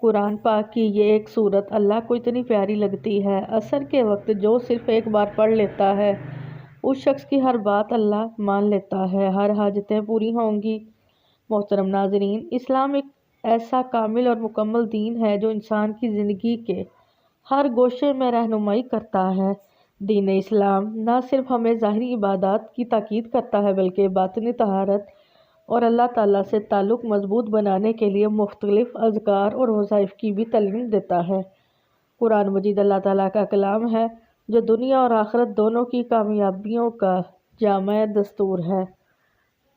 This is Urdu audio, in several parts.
قرآن پاک کی یہ ایک صورت اللہ کو اتنی پیاری لگتی ہے۔ عصر کے وقت جو صرف ایک بار پڑھ لیتا ہے اس شخص کی ہر بات اللہ مان لیتا ہے، ہر حاجتیں پوری ہوں گی۔ محترم ناظرین، اسلام ایک ایسا کامل اور مکمل دین ہے جو انسان کی زندگی کے ہر گوشے میں رہنمائی کرتا ہے۔ دین اسلام نہ صرف ہمیں ظاہری عبادات کی تاکید کرتا ہے بلکہ باطنی طہارت اور اللہ تعالیٰ سے تعلق مضبوط بنانے کے لیے مختلف اذکار اور وظائف کی بھی تعلیم دیتا ہے۔ قرآن مجید اللہ تعالیٰ کا کلام ہے جو دنیا اور آخرت دونوں کی کامیابیوں کا جامع دستور ہے۔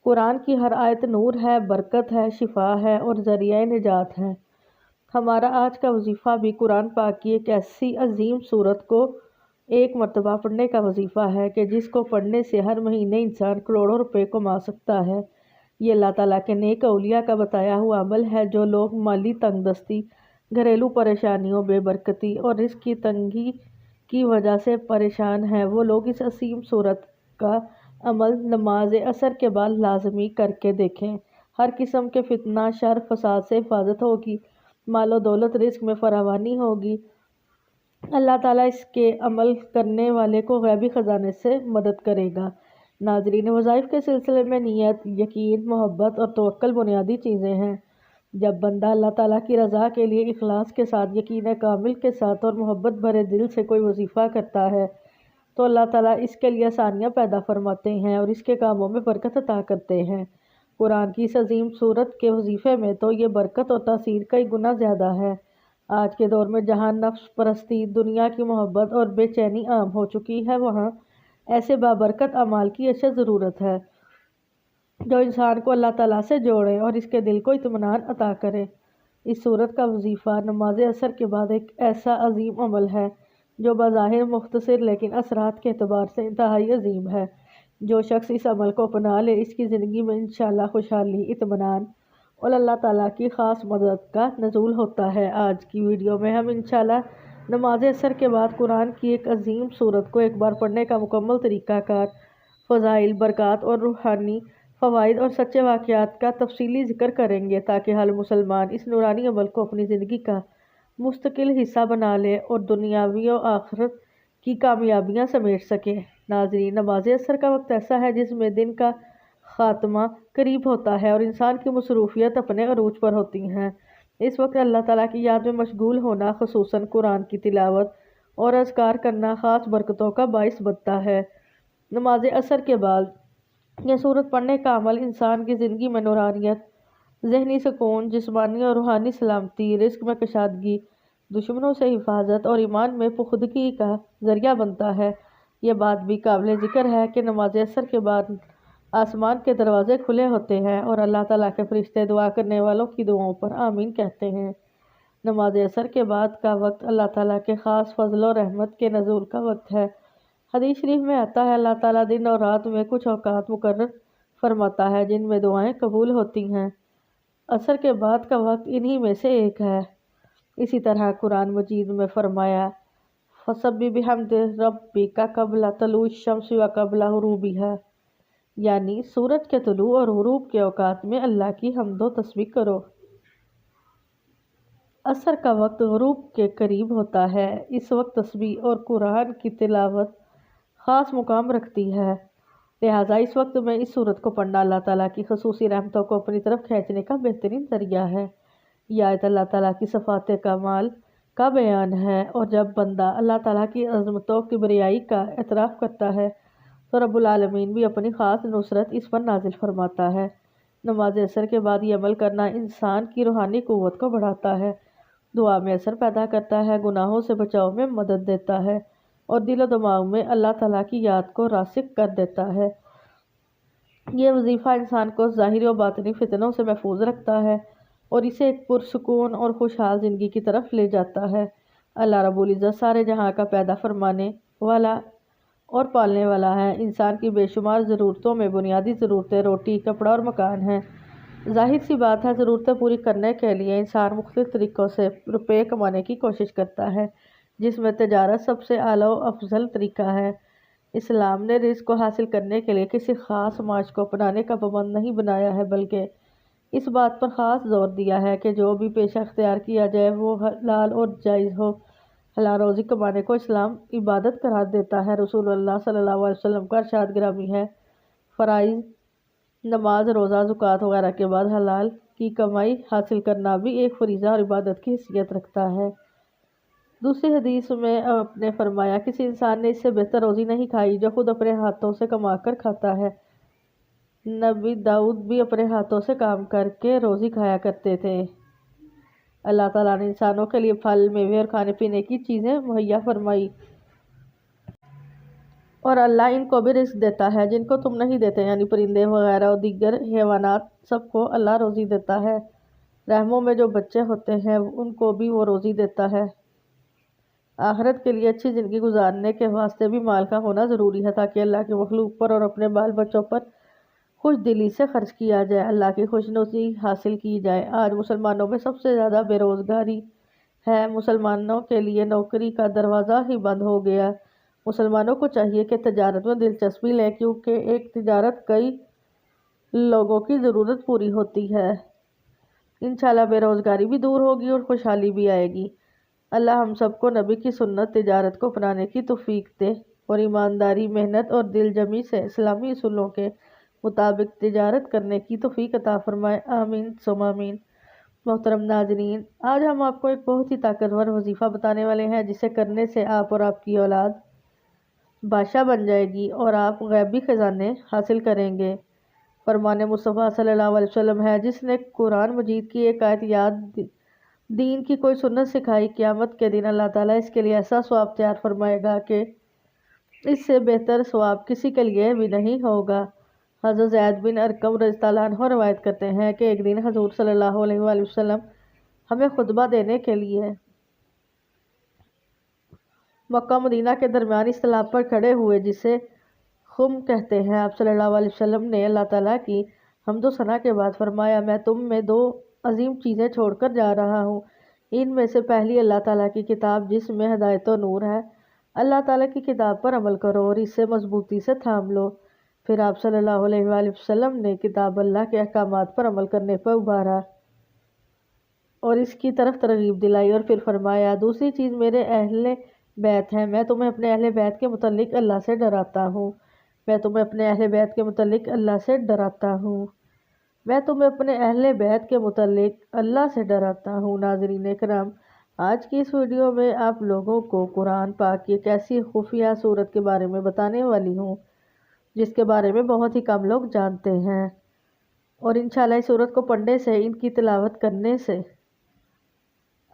قرآن کی ہر آیت نور ہے، برکت ہے، شفا ہے اور ذریعہ نجات ہے۔ ہمارا آج کا وظیفہ بھی قرآن پاک کی ایک ایسی عظیم سورت کو ایک مرتبہ پڑھنے کا وظیفہ ہے کہ جس کو پڑھنے سے ہر مہینے انسان کروڑوں روپے کما سکتا ہے۔ یہ اللہ تعالیٰ کے نیک اولیاء کا بتایا ہوا عمل ہے۔ جو لوگ مالی تنگ دستی، گھریلو پریشانیوں، بے برکتی اور رزق کی تنگی کی وجہ سے پریشان ہیں، وہ لوگ اس عظیم سورت کا عمل نماز عصر کے بعد لازمی کر کے دیکھیں۔ ہر قسم کے فتنہ، شر، فساد سے حفاظت ہوگی، مال و دولت، رزق میں فراوانی ہوگی۔ اللہ تعالیٰ اس کے عمل کرنے والے کو غیبی خزانے سے مدد کرے گا۔ ناظرین، وظائف کے سلسلے میں نیت، یقین، محبت اور توکل بنیادی چیزیں ہیں۔ جب بندہ اللہ تعالیٰ کی رضا کے لیے اخلاص کے ساتھ، یقین کامل کے ساتھ اور محبت بھرے دل سے کوئی وظیفہ کرتا ہے تو اللہ تعالیٰ اس کے لیے آسانیاں پیدا فرماتے ہیں اور اس کے کاموں میں برکت عطا کرتے ہیں۔ قرآن کی اس عظیم سورت کے وظیفے میں تو یہ برکت اور تاثیر کئی گنا زیادہ ہے۔ آج کے دور میں جہاں نفس پرستی، دنیا کی محبت اور بے چینی عام ہو چکی ہے، وہاں ایسے بابرکت اعمال کی اشد ضرورت ہے جو انسان کو اللہ تعالیٰ سے جوڑے اور اس کے دل کو اطمینان عطا کرے۔ اس سورت کا وظیفہ نماز عصر کے بعد ایک ایسا عظیم عمل ہے جو بظاہر مختصر لیکن اثرات کے اعتبار سے انتہائی عظیم ہے۔ جو شخص اس عمل کو اپنا لے، اس کی زندگی میں انشاءاللہ خوشحالی، اطمینان اور اللہ تعالیٰ کی خاص مدد کا نزول ہوتا ہے۔ آج کی ویڈیو میں ہم انشاءاللہ نماز عصر کے بعد قرآن کی ایک عظیم سورت کو ایک بار پڑھنے کا مکمل طریقہ کار، فضائل، برکات اور روحانی فوائد اور سچے واقعات کا تفصیلی ذکر کریں گے تاکہ ہر مسلمان اس نورانی عمل کو اپنی زندگی کا مستقل حصہ بنا لے اور دنیاوی و آخرت کی کامیابیاں سمیٹ سکے۔ ناظرین، نماز عصر کا وقت ایسا ہے جس میں دن کا خاتمہ قریب ہوتا ہے اور انسان کی مصروفیت اپنے عروج پر ہوتی ہیں۔ اس وقت اللہ تعالیٰ کی یاد میں مشغول ہونا، خصوصاً قرآن کی تلاوت اور اذکار کرنا خاص برکتوں کا باعث بنتا ہے۔ نماز عصر کے بعد یہ سورت پڑھنے کا عمل انسان کی زندگی میں نورانیت، ذہنی سکون، جسمانی اور روحانی سلامتی، رزق میں کشادگی، دشمنوں سے حفاظت اور ایمان میں پختگی کا ذریعہ بنتا ہے۔ یہ بات بھی قابل ذکر ہے کہ نماز عصر کے بعد آسمان کے دروازے کھلے ہوتے ہیں اور اللہ تعالیٰ کے فرشتے دعا کرنے والوں کی دعاؤں پر آمین کہتے ہیں۔ نماز عصر کے بعد کا وقت اللہ تعالیٰ کے خاص فضل و رحمت کے نزول کا وقت ہے۔ حدیث شریف میں آتا ہے اللہ تعالیٰ دن اور رات میں کچھ اوقات مقرر فرماتا ہے جن میں دعائیں قبول ہوتی ہیں۔ عصر کے بعد کا وقت انہی میں سے ایک ہے۔ اسی طرح قرآن مجید میں فرمایا فَسَبِّحْ بِحَمْدِ رَبِّكَ قَبْلَ طُلُوعِ الشَّمْسِ وَقَبْلَ غُرُوبِهَا، یعنی سورج کے طلوع اور غروب کے اوقات میں اللہ کی حمد و تسبیح کرو۔ عصر کا وقت غروب کے قریب ہوتا ہے۔ اس وقت تسبیح اور قرآن کی تلاوت خاص مقام رکھتی ہے، لہٰذا اس وقت میں اس سورت کو پڑھنا اللہ تعالیٰ کی خصوصی رحمتوں کو اپنی طرف کھینچنے کا بہترین ذریعہ ہے۔ یہ آیت اللہ تعالیٰ کی صفات کمال کا بیان ہے اور جب بندہ اللہ تعالیٰ کی عظمت و کبریائی کا اعتراف کرتا ہے تو رب العالمین بھی اپنی خاص نصرت اس پر نازل فرماتا ہے۔ نماز عصر کے بعد یہ عمل کرنا انسان کی روحانی قوت کو بڑھاتا ہے، دعا میں اثر پیدا کرتا ہے، گناہوں سے بچاؤ میں مدد دیتا ہے اور دل و دماغ میں اللہ تعالیٰ کی یاد کو راسخ کر دیتا ہے۔ یہ وظیفہ انسان کو ظاہری و باطنی فتنوں سے محفوظ رکھتا ہے اور اسے ایک پرسکون اور خوشحال زندگی کی طرف لے جاتا ہے۔ اللہ رب العزت سارے جہاں کا پیدا فرمانے والا اور پالنے والا ہے۔ انسان کی بے شمار ضرورتوں میں بنیادی ضرورتیں روٹی، کپڑا اور مکان ہیں۔ ظاہر سی بات ہے، ضرورتیں پوری کرنے کے لیے انسان مختلف طریقوں سے روپے کمانے کی کوشش کرتا ہے، جس میں تجارت سب سے اعلیٰ و افضل طریقہ ہے۔ اسلام نے رزق کو حاصل کرنے کے لیے کسی خاص معاش کو اپنانے کا پابند نہیں بنایا ہے، بلکہ اس بات پر خاص زور دیا ہے کہ جو بھی پیشہ اختیار کیا جائے وہ حلال اور جائز ہو۔ حلال روزی کمانے کو اسلام عبادت قرار دیتا ہے۔ رسول اللہ صلی اللہ علیہ وسلم کا ارشاد گرامی ہے، فرائض نماز، روزہ، زکوٰۃ وغیرہ کے بعد حلال کی کمائی حاصل کرنا بھی ایک فریضہ اور عبادت کی حیثیت رکھتا ہے۔ دوسری حدیث میں آپ نے فرمایا، کسی انسان نے اس سے بہتر روزی نہیں کھائی جو خود اپنے ہاتھوں سے کما کر کھاتا ہے۔ نبی داؤد بھی اپنے ہاتھوں سے کام کر کے روزی کھایا کرتے تھے۔ اللہ تعالیٰ نے انسانوں کے لیے پھل، میوے اور کھانے پینے کی چیزیں مہیا فرمائی، اور اللہ ان کو بھی رزق دیتا ہے جن کو تم نہیں دیتے، یعنی پرندے وغیرہ اور دیگر حیوانات، سب کو اللہ روزی دیتا ہے۔ رحموں میں جو بچے ہوتے ہیں ان کو بھی وہ روزی دیتا ہے۔ آخرت کے لیے اچھی زندگی گزارنے کے واسطے بھی مال کا ہونا ضروری ہے تاکہ اللہ کی مخلوق پر اور اپنے بال بچوں پر خوش دلی سے خرچ کیا جائے، اللہ کی خوشنودی حاصل کی جائے۔ آج مسلمانوں میں سب سے زیادہ بے روزگاری ہے۔ مسلمانوں کے لیے نوکری کا دروازہ ہی بند ہو گیا۔ مسلمانوں کو چاہیے کہ تجارت میں دلچسپی لیں، کیونکہ ایک تجارت کئی لوگوں کی ضرورت پوری ہوتی ہے۔ انشاءاللہ بے روزگاری بھی دور ہوگی اور خوشحالی بھی آئے گی۔ اللہ ہم سب کو نبی کی سنت تجارت کو اپنانے کی توفیق دے اور ایمانداری، محنت اور دل جمی سے اسلامی اصولوں کے مطابق تجارت کرنے کی توفیق عطا فرمائے، آمین ثم آمین۔ محترم ناظرین، آج ہم آپ کو ایک بہت ہی طاقتور وظیفہ بتانے والے ہیں جسے کرنے سے آپ اور آپ کی اولاد بادشاہ بن جائے گی اور آپ غیبی خزانے حاصل کریں گے۔ فرمان مصطفیٰ صلی اللہ علیہ وسلم ہے، جس نے قرآن مجید کی ایک آیت یاد دین کی کوئی سنت سکھائی، قیامت کے دن اللہ تعالیٰ اس کے لیے ایسا ثواب تیار فرمائے گا کہ اس سے بہتر ثواب کسی کے لیے بھی نہیں ہوگا۔ حضرت زید بن ارقم رضی اللہ عنہ روایت کرتے ہیں کہ ایک دن حضور صلی اللہ علیہ وآلہ وسلم ہمیں خطبہ دینے کے لیے مکہ مدینہ کے درمیان اس تالاب پر کھڑے ہوئے جسے خم کہتے ہیں۔ آپ صلی اللہ علیہ وسلم نے اللہ تعالیٰ کی حمد و ثنا کے بعد فرمایا، میں تم میں دو عظیم چیزیں چھوڑ کر جا رہا ہوں۔ ان میں سے پہلی اللہ تعالیٰ کی کتاب جس میں ہدایت و نور ہے۔ اللہ تعالیٰ کی کتاب پر عمل کرو اور اسے مضبوطی سے تھام لو۔ پھر آپ صلی اللہ علیہ وآلہ وسلم نے کتاب اللہ کے احکامات پر عمل کرنے پر ابھارا اور اس کی طرف ترغیب دلائی، اور پھر فرمایا، دوسری چیز میرے اہل بیت ہے۔ میں تمہیں اپنے اہل بیت کے متعلق اللہ سے ڈراتا ہوں۔ میں تمہیں اپنے اہل بیت کے متعلق اللہ سے ڈراتا ہوں۔ میں تمہیں اپنے اہل بیت کے متعلق اللہ سے ڈراتا ہوں۔ ناظرین کرام، آج کی اس ویڈیو میں آپ لوگوں کو قرآن پاک کی ایک ایسی خفیہ صورت کے بارے میں بتانے والی ہوں جس کے بارے میں بہت ہی کم لوگ جانتے ہیں، اور انشاءاللہ اس صورت کو پڑھنے سے، ان کی تلاوت کرنے سے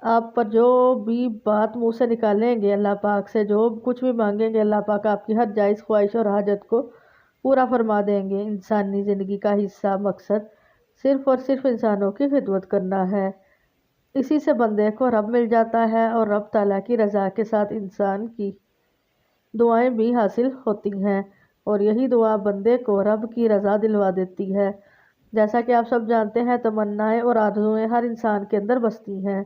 آپ پر جو بھی بات منہ سے نکالیں گے، اللہ پاک سے جو کچھ بھی مانگیں گے، اللہ پاک آپ کی ہر جائز خواہش اور حاجت کو پورا فرما دیں گے۔ انسانی زندگی کا حصہ مقصد صرف اور صرف انسانوں کی خدمت کرنا ہے۔ اسی سے بندے کو رب مل جاتا ہے اور رب تعالیٰ کی رضا کے ساتھ انسان کی دعائیں بھی حاصل ہوتی ہیں، اور یہی دعا بندے کو رب کی رضا دلوا دیتی ہے۔ جیسا کہ آپ سب جانتے ہیں، تمنائیں اور آرزوئیں ہر انسان کے اندر بستی ہیں،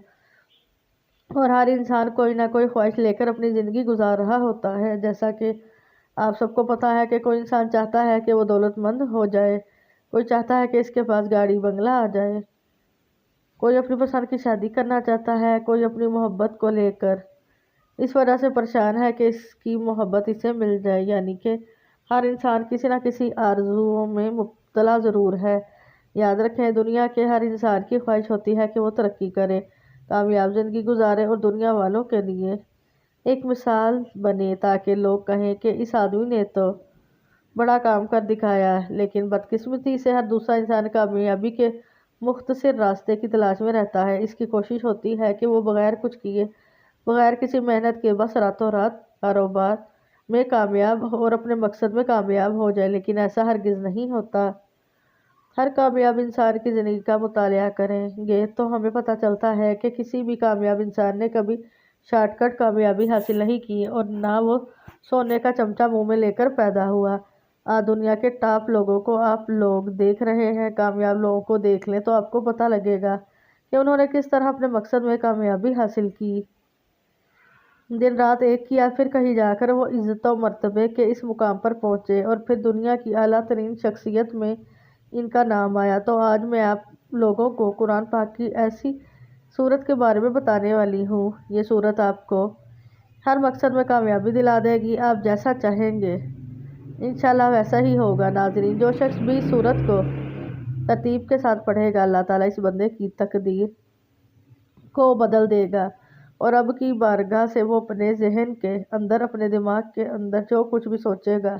اور ہر انسان کوئی نہ کوئی خواہش لے کر اپنی زندگی گزار رہا ہوتا ہے۔ جیسا کہ آپ سب کو پتہ ہے کہ کوئی انسان چاہتا ہے کہ وہ دولت مند ہو جائے، کوئی چاہتا ہے کہ اس کے پاس گاڑی بنگلہ آ جائے، کوئی اپنی پسند کی شادی کرنا چاہتا ہے، کوئی اپنی محبت کو لے کر اس وجہ سے پریشان ہے کہ اس کی محبت اسے مل جائے۔ یعنی کہ ہر انسان کسی نہ کسی آرزوؤں میں مبتلا ضرور ہے۔ یاد رکھیں، دنیا کے ہر انسان کی خواہش ہوتی ہے کہ وہ ترقی کرے، کامیاب زندگی گزارے اور دنیا والوں کے لیے ایک مثال بنے، تاکہ لوگ کہیں کہ اس آدمی نے تو بڑا کام کر دکھایا۔ لیکن بدقسمتی سے ہر دوسرا انسان کامیابی کے مختصر راستے کی تلاش میں رہتا ہے۔ اس کی کوشش ہوتی ہے کہ وہ بغیر کچھ کیے، بغیر کسی محنت کے بس راتوں رات کاروبار میں کامیاب اور اپنے مقصد میں کامیاب ہو جائے، لیکن ایسا ہرگز نہیں ہوتا۔ ہر کامیاب انسان کی زندگی کا مطالعہ کریں گے تو ہمیں پتہ چلتا ہے کہ کسی بھی کامیاب انسان نے کبھی شارٹ کٹ کامیابی حاصل نہیں کی، اور نہ وہ سونے کا چمچہ منہ میں لے کر پیدا ہوا۔ آج دنیا کے ٹاپ لوگوں کو آپ لوگ دیکھ رہے ہیں، کامیاب لوگوں کو دیکھ لیں تو آپ کو پتہ لگے گا کہ انہوں نے کس طرح اپنے مقصد میں کامیابی حاصل کی، دن رات ایک کیا، پھر کہیں جا کر وہ عزت و مرتبے کے اس مقام پر پہنچے، اور پھر دنیا کی اعلیٰ ترین شخصیت میں ان کا نام آیا۔ تو آج میں آپ لوگوں کو قرآن پاک کی ایسی صورت کے بارے میں بتانے والی ہوں۔ یہ صورت آپ کو ہر مقصد میں کامیابی دلا دے گی، آپ جیسا چاہیں گے انشاءاللہ ویسا ہی ہوگا۔ ناظرین، جو شخص بھی اس صورت کو ترتیب کے ساتھ پڑھے گا، اللہ تعالیٰ اس بندے کی تقدیر کو بدل دے گا، اور رب کی بارگاہ سے وہ اپنے ذہن کے اندر، اپنے دماغ کے اندر جو کچھ بھی سوچے گا،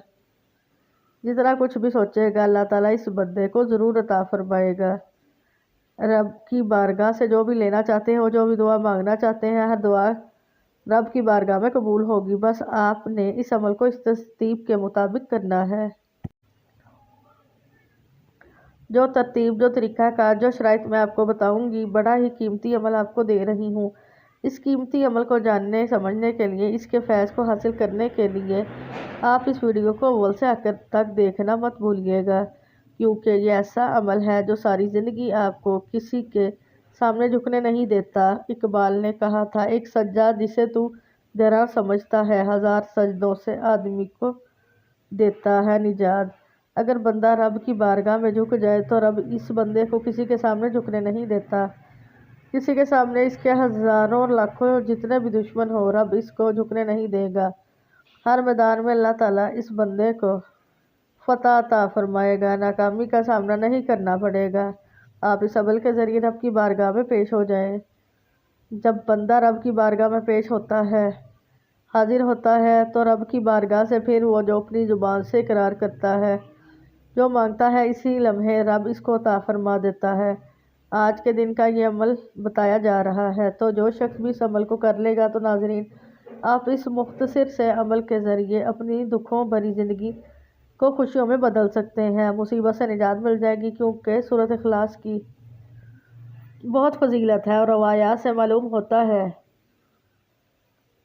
جتنا کچھ بھی سوچے گا، اللہ تعالیٰ اس بندے کو ضرور عطا فرمائے گا۔ رب کی بارگاہ سے جو بھی لینا چاہتے ہو، جو بھی دعا مانگنا چاہتے ہیں، ہر دعا رب کی بارگاہ میں قبول ہوگی۔ بس آپ نے اس عمل کو اس ترتیب کے مطابق کرنا ہے۔ جو ترتیب، جو طریقہ کار، جو شرائط میں آپ کو بتاؤں گی، بڑا ہی قیمتی عمل آپ کو دے رہی ہوں۔ اس قیمتی عمل کو جاننے سمجھنے کے لیے، اس کے فیض کو حاصل کرنے کے لیے آپ اس ویڈیو کو اول سے آخر تک دیکھنا مت بھولیے گا، کیونکہ یہ ایسا عمل ہے جو ساری زندگی آپ کو کسی کے سامنے جھکنے نہیں دیتا۔ اقبال نے کہا تھا، ایک سجدہ جسے تو گراں سمجھتا ہے، ہزار سجدوں سے آدمی کو دیتا ہے نجات۔ اگر بندہ رب کی بارگاہ میں جھک جائے تو رب اس بندے کو کسی کے سامنے جھکنے نہیں دیتا۔ کسی کے سامنے اس کے ہزاروں لاکھوں جتنے بھی دشمن ہو، رب اس کو جھکنے نہیں دے گا۔ ہر میدان میں اللہ تعالیٰ اس بندے کو فتح عطا فرمائے گا، ناکامی کا سامنا نہیں کرنا پڑے گا۔ آپ اس عمل کے ذریعے رب کی بارگاہ میں پیش ہو جائیں۔ جب بندہ رب کی بارگاہ میں پیش ہوتا ہے، حاضر ہوتا ہے، تو رب کی بارگاہ سے پھر وہ جو اپنی زبان سے اقرار کرتا ہے، جو مانگتا ہے، اسی لمحے رب اس کو عطا فرما دیتا ہے۔ آج کے دن کا یہ عمل بتایا جا رہا ہے، تو جو شخص بھی اس عمل کو کر لے گا، تو ناظرین، آپ اس مختصر سے عمل کے ذریعے اپنی دکھوں بھری زندگی کو خوشیوں میں بدل سکتے ہیں، مصیبت سے نجات مل جائے گی، کیونکہ سورۃ اخلاص کی بہت فضیلت ہے، اور روایات سے معلوم ہوتا ہے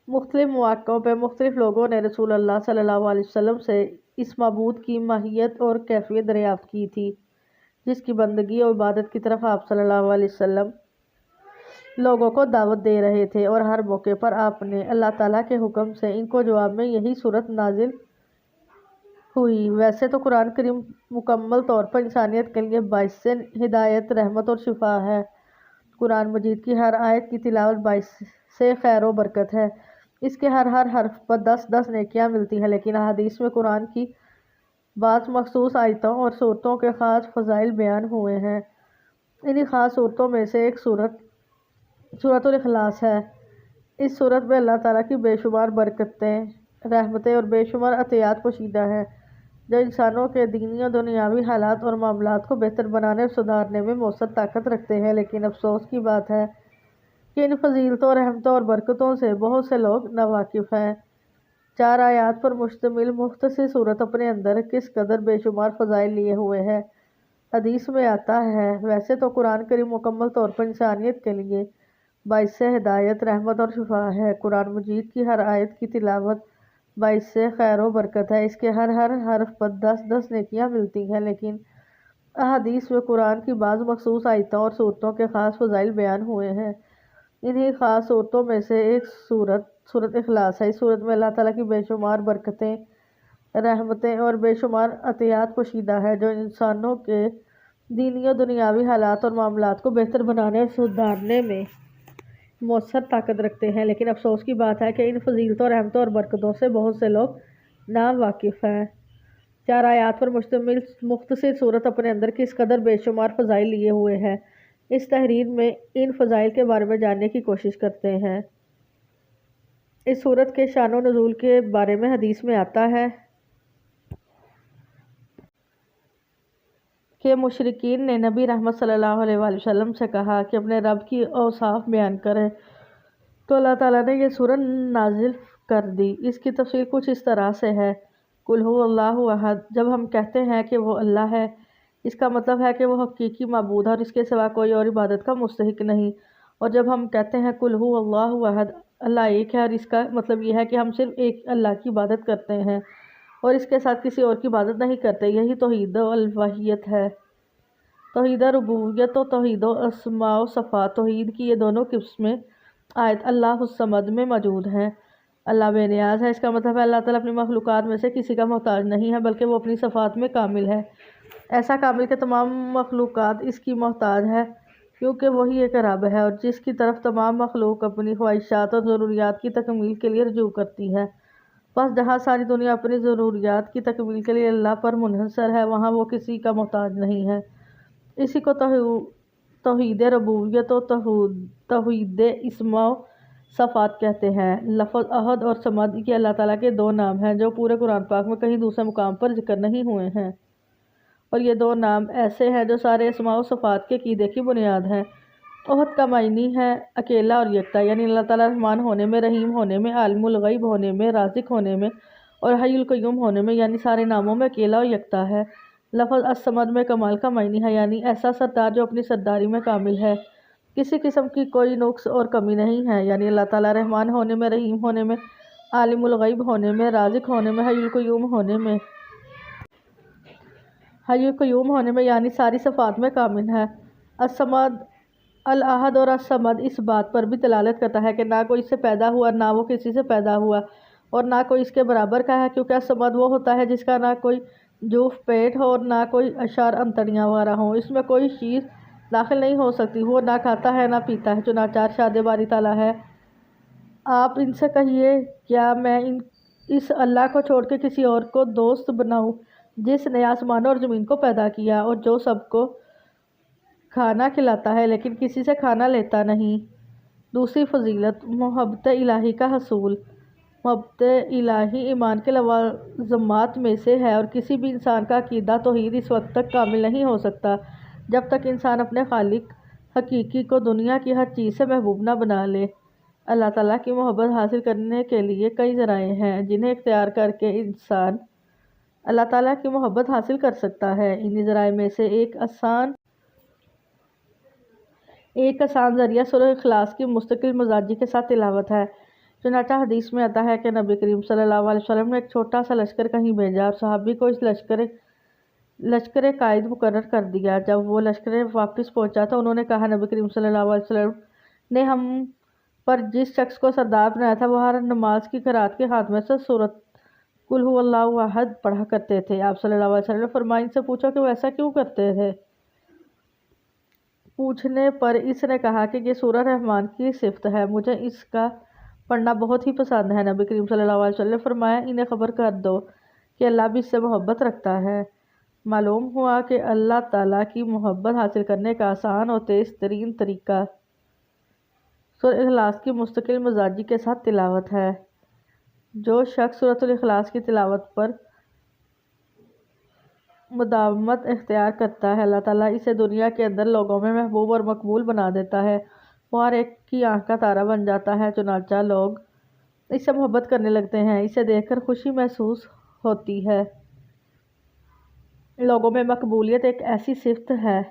مختلف مواقعوں پہ مختلف لوگوں نے رسول اللہ صلی اللہ علیہ وسلم سے اس معبود کی ماہیت اور کیفیت دریافت کی تھی، جس کی بندگی اور عبادت کی طرف آپ صلی اللہ علیہ وسلم لوگوں کو دعوت دے رہے تھے، اور ہر موقع پر آپ نے اللہ تعالیٰ کے حکم سے ان کو جواب میں یہی صورت نازل ہوئی۔ ویسے تو قرآن کریم مکمل طور پر انسانیت کے لیے باعث ہدایت، رحمت اور شفا ہے۔ قرآن مجید کی ہر آیت کی تلاوت باعث خیر و برکت ہے، اس کے ہر حرف پر 10 نیکیاں ملتی ہیں، لیکن احادیث میں قرآن کی بعض مخصوص آیتوں اور صورتوں کے خاص فضائل بیان ہوئے ہیں۔ انہی خاص صورتوں میں سے ایک سورۃ الاخلاص ہے۔ اس صورت میں اللہ تعالیٰ کی بے شمار برکتیں، رحمتیں اور بے شمار عطیات پوشیدہ ہیں، جو انسانوں کے دینی اور دنیاوی حالات اور معاملات کو بہتر بنانے اور سدھارنے میں مؤثر طاقت رکھتے ہیں۔ لیکن افسوس کی بات ہے کہ ان فضیلتوں، رحمتوں اور برکتوں سے بہت سے لوگ ناواقف ہیں۔ 4 آیات پر مشتمل مختصر صورت اپنے اندر کس قدر بے شمار فضائل لیے ہوئے ہے۔ حدیث میں آتا ہے، ویسے تو قرآن کریم مکمل طور پر انسانیت کے لیے باعث ہدایت، رحمت اور شفا ہے۔ قرآن مجید کی ہر آیت کی تلاوت باعث خیر و برکت ہے، اس کے ہر حرف پر 10 نیکیاں ملتی ہیں، لیکن احادیث میں قرآن کی بعض مخصوص آیتوں اور صورتوں کے خاص فضائل بیان ہوئے ہیں۔ انہی خاص صورتوں میں سے ایک سورۃ اخلاص ہے۔ اس صورت میں اللہ تعالیٰ کی بے شمار برکتیں، رحمتیں اور بے شمار عطیات پوشیدہ ہے، جو انسانوں کے دینی اور دنیاوی حالات اور معاملات کو بہتر بنانے اور سدھارنے میں مؤثر طاقت رکھتے ہیں۔ لیکن افسوس کی بات ہے کہ ان فضیلتوں، رحمتوں اور برکتوں سے بہت سے لوگ ناواقف ہیں۔ 4 آیات پر مشتمل مختصر صورت اپنے اندر کس قدر بے شمار فضائل لیے ہوئے ہے، اس تحریر میں ان فضائل کے بارے میں جاننے کی کوشش کرتے ہیں۔ اس صورت کے شان و نزول کے بارے میں حدیث میں آتا ہے کہ مشرکین نے نبی رحمت صلی اللہ علیہ وآلہ وسلم سے کہا کہ اپنے رب کی اوصاف بیان کریں، تو اللہ تعالیٰ نے یہ سورت نازل کر دی۔ اس کی تفصیل کچھ اس طرح سے ہے، قل هو اللہ احد۔ جب ہم کہتے ہیں کہ وہ اللہ ہے، اس کا مطلب ہے کہ وہ حقیقی معبود ہے اور اس کے سوا کوئی اور عبادت کا مستحق نہیں۔ اور جب ہم کہتے ہیں قل هو اللہ احد، اللہ ایک ہے، اور اس کا مطلب یہ ہے کہ ہم صرف ایک اللہ کی عبادت کرتے ہیں اور اس کے ساتھ کسی اور کی عبادت نہیں کرتے۔ یہی توحید الوہیت ہے۔ توحید ربوبیت و توحید اسماء و صفات، توحید کی یہ دونوں قسمیں آیت اللہ الصمد میں موجود ہیں۔ اللہ بے نیاز ہے، اس کا مطلب ہے اللہ تعالیٰ اپنی مخلوقات میں سے کسی کا محتاج نہیں ہے، بلکہ وہ اپنی صفات میں کامل ہے۔ ایسا کامل کہ تمام مخلوقات اس کی محتاج ہے، کیونکہ وہی ایک رب ہے اور جس کی طرف تمام مخلوق اپنی خواہشات اور ضروریات کی تکمیل کے لیے رجوع کرتی ہے۔ بس جہاں ساری دنیا اپنی ضروریات کی تکمیل کے لیے اللہ پر منحصر ہے، وہاں وہ کسی کا محتاج نہیں ہے۔ اسی کو توحید ربوبیت و توحید اسماء و صفات کہتے ہیں۔ لفظ احد اور صمد یہ اللہ تعالیٰ کے دو نام ہیں جو پورے قرآن پاک میں کہیں دوسرے مقام پر ذکر نہیں ہوئے ہیں، اور یہ دو نام ایسے ہیں جو سارے اسماء و صفات کے عقیدے کی بنیاد ہیں۔ احد کا معنی ہے اکیلا اور یکتا، یعنی اللہ تعالیٰ رحمان ہونے میں، رحیم ہونے میں، عالم الغیب ہونے میں، رازق ہونے میں اور حی القیوم ہونے میں، یعنی سارے ناموں میں اکیلا اور یکتا ہے۔ لفظ الصمد میں کمال کا معنی ہے، یعنی ایسا سردار جو اپنی سرداری میں کامل ہے، کسی قسم کی کوئی نقص اور کمی نہیں ہے، یعنی اللہ تعالیٰ رحمان ہونے میں، رحیم ہونے میں، عالم الغیب ہونے میں، رازق ہونے میں، حی القیوم ہونے میں، یعنی ساری صفات میں کامل ہے۔ الصمد، الاحد اور الصمد اس بات پر بھی دلالت کرتا ہے کہ نہ کوئی اس سے پیدا ہوا، نہ وہ کسی سے پیدا ہوا، اور نہ کوئی اس کے برابر کا ہے، کیونکہ الصمد وہ ہوتا ہے جس کا نہ کوئی جوف پیٹ ہو اور نہ کوئی اشار انتڑیاں وغیرہ ہوں، اس میں کوئی چیز داخل نہیں ہو سکتی، وہ نہ کھاتا ہے نہ پیتا ہے، چنانچہ ارشاد باری تعالیٰ ہے، آپ ان سے کہیے کیا میں اس اللہ کو چھوڑ کے کسی اور کو دوست بناؤں جس نے آسمانوں اور زمین کو پیدا کیا اور جو سب کو کھانا کھلاتا ہے لیکن کسی سے کھانا لیتا نہیں۔ دوسری فضیلت، محبت الہی کا حصول۔ محبت الہی ایمان کے لوازمات میں سے ہے، اور کسی بھی انسان کا عقیدہ توحید اس وقت تک کامل نہیں ہو سکتا جب تک انسان اپنے خالق حقیقی کو دنیا کی ہر چیز سے محبوب نہ بنا لے۔ اللہ تعالیٰ کی محبت حاصل کرنے کے لیے کئی ذرائع ہیں جنہیں اختیار کر کے انسان اللہ تعالیٰ کی محبت حاصل کر سکتا ہے۔ انہی ذرائع میں سے ایک آسان ذریعہ سورہ اخلاص کی مستقل مزاجی کے ساتھ تلاوت ہے۔ چنانچہ حدیث میں آتا ہے کہ نبی کریم صلی اللہ علیہ وسلم نے ایک چھوٹا سا لشکر کہیں بھیجا اور صحابی کو اس لشکر قائد مقرر کر دیا۔ جب وہ لشکر واپس پہنچا تو انہوں نے کہا، نبی کریم صلی اللہ علیہ وسلم نے ہم پر جس شخص کو سردار بنایا تھا وہ ہر نماز کی قرات کے خاتمے سے سورۃ قل ھو اللہ احد پڑھا کرتے تھے۔ آپ صلی اللہ علیہ وسلم نے فرمایا، ان سے پوچھو کہ وہ ایسا کیوں کرتے تھے؟ پوچھنے پر اس نے کہا کہ یہ سورہ رحمان کی صفت ہے، مجھے اس کا پڑھنا بہت ہی پسند ہے۔ نبی کریم صلی اللہ علیہ وسلم نے فرمایا، انہیں خبر کر دو کہ اللہ بھی اس سے محبت رکھتا ہے۔ معلوم ہوا کہ اللہ تعالیٰ کی محبت حاصل کرنے کا آسان اور تیز ترین طریقہ سورہ اخلاص کی مستقل مزاجی کے ساتھ تلاوت ہے۔ جو شخص سورۃ الاخلاص کی تلاوت پر مداومت اختیار کرتا ہے، اللہ تعالیٰ اسے دنیا کے اندر لوگوں میں محبوب اور مقبول بنا دیتا ہے، وہ ہر ایک کی آنکھ کا تارا بن جاتا ہے، چنانچہ لوگ اس سے محبت کرنے لگتے ہیں، اسے دیکھ کر خوشی محسوس ہوتی ہے۔ لوگوں میں مقبولیت ایک ایسی صفت ہے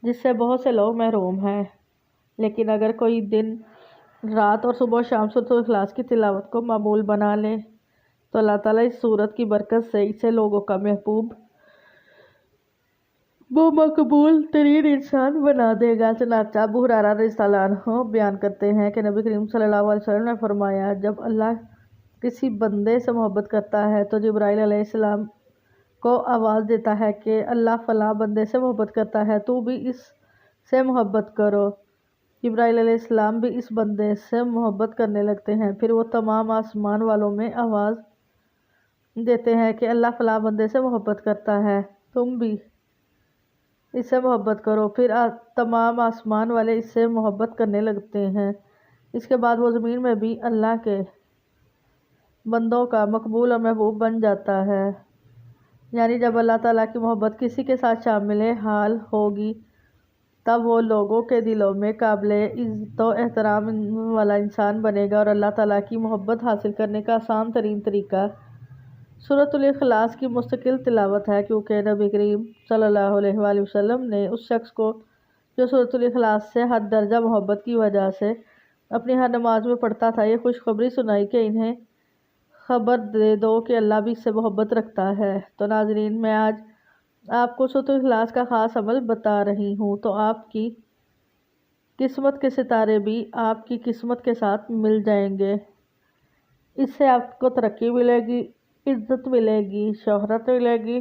جس سے بہت سے لوگ محروم ہیں، لیکن اگر کوئی دن رات اور صبح و شام سورۃ الاخلاص کی تلاوت کو معمول بنا لے تو اللہ تعالیٰ اس سورت کی برکت سے اسے لوگوں کا محبوب وہ مقبول ترین انسان بنا دے گا۔ چنانچہ ابو ہریرہ رضی اللہ عنہ بیان کرتے ہیں کہ نبی کریم صلی اللہ علیہ وسلم نے فرمایا، جب اللہ کسی بندے سے محبت کرتا ہے تو جبرائیل علیہ السلام کو آواز دیتا ہے کہ اللہ فلاں بندے سے محبت کرتا ہے، تو بھی اس سے محبت کرو۔ جبرائیل علیہ السلام بھی اس بندے سے محبت کرنے لگتے ہیں، پھر وہ تمام آسمان والوں میں آواز دیتے ہیں کہ اللہ فلاں بندے سے محبت کرتا ہے، تم بھی اس سے محبت کرو، پھر تمام آسمان والے اس سے محبت کرنے لگتے ہیں۔ اس کے بعد وہ زمین میں بھی اللہ کے بندوں کا مقبول اور محبوب بن جاتا ہے، یعنی جب اللہ تعالیٰ کی محبت کسی کے ساتھ شامل حال ہوگی تب وہ لوگوں کے دلوں میں قابل عزت و احترام والا انسان بنے گا، اور اللہ تعالیٰ کی محبت حاصل کرنے کا آسان ترین طریقہ سورۃ الاخلاص کی مستقل تلاوت ہے، کیونکہ نبی کریم صلی اللہ علیہ وآلہ وسلم نے اس شخص کو جو سورۃ الاخلاص سے حد درجہ محبت کی وجہ سے اپنی ہر نماز میں پڑھتا تھا یہ خوشخبری سنائی کہ انہیں خبر دے دو کہ اللہ بھی اس سے محبت رکھتا ہے۔ تو ناظرین، میں آج آپ کو سورۃ الاخلاص کا خاص عمل بتا رہی ہوں، تو آپ کی قسمت کے ستارے بھی آپ کی قسمت کے ساتھ مل جائیں گے، اس سے آپ کو ترقی ملے گی، عزت ملے گی، شہرت ملے گی،